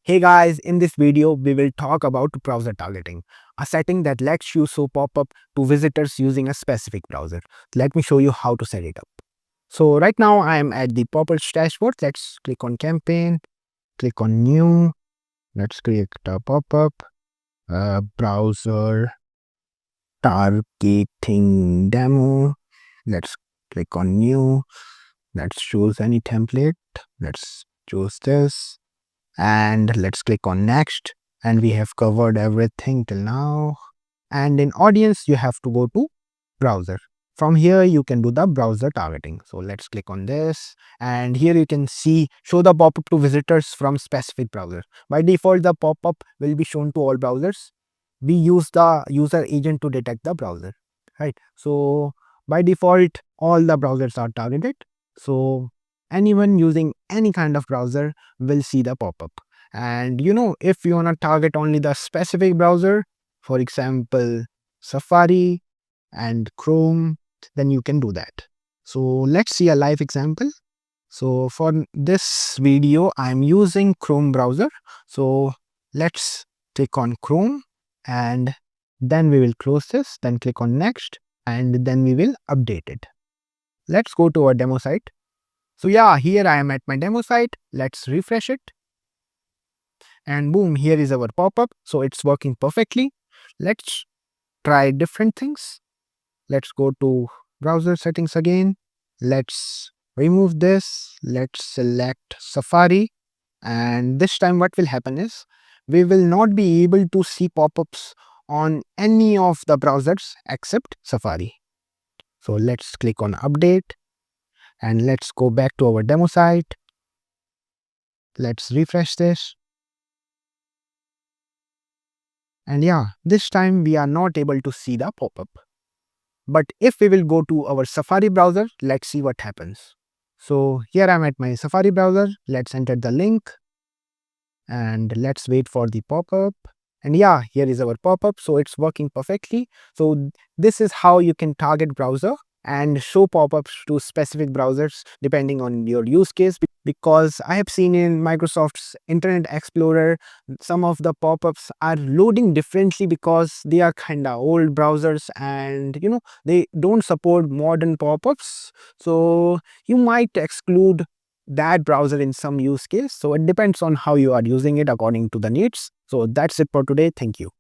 Hey guys, in this video we will talk about browser targeting, a setting that lets you show pop-up to visitors using a specific browser. Let me show you how to set it up. So right now I am at the Popups dashboard. Let's click on campaign, click on new. Let's create a pop-up, browser targeting demo. Let's click on new. Let's choose any template. Let's choose this. And let's click on next, and we have covered everything till now. And in audience you have to go to browser. From here you can do the browser targeting. So let's click on this, and here you can see show the pop-up to visitors from specific browser. By default the pop-up will be shown to all browsers. We use the user agent to detect the browser, right? So by default all the browsers are targeted, so anyone using any kind of browser will see the pop-up. And if you want to target only the specific browser, for example Safari and Chrome, then you can do that. So let's see a live example. So for this video I'm using Chrome browser. So let's click on Chrome, and then we will close this, then click on next, and then we will update it. Let's go to our demo site. So yeah, here I am at my demo site. Let's refresh it, and boom, here is our pop-up. So it's working perfectly. Let's try different things. Let's go to browser settings again. Let's remove this. Let's select Safari, and this time what will happen is we will not be able to see pop-ups on any of the browsers except Safari. So let's click on update, and let's go back to our demo site. Let's refresh this. And yeah, this time we are not able to see the pop-up. But if we will go to our Safari browser, let's see what happens. So here I'm at my Safari browser. Let's enter the link, and let's wait for the pop-up. And yeah, here is our pop-up. So it's working perfectly. So this is how you can target browser and show pop-ups to specific browsers depending on your use case. Because I have seen in Microsoft's Internet Explorer, some of the pop-ups are loading differently because they are kind of old browsers, and they don't support modern pop-ups. So you might exclude that browser in some use case. So it depends on how you are using it according to the needs. So that's it for today. Thank you.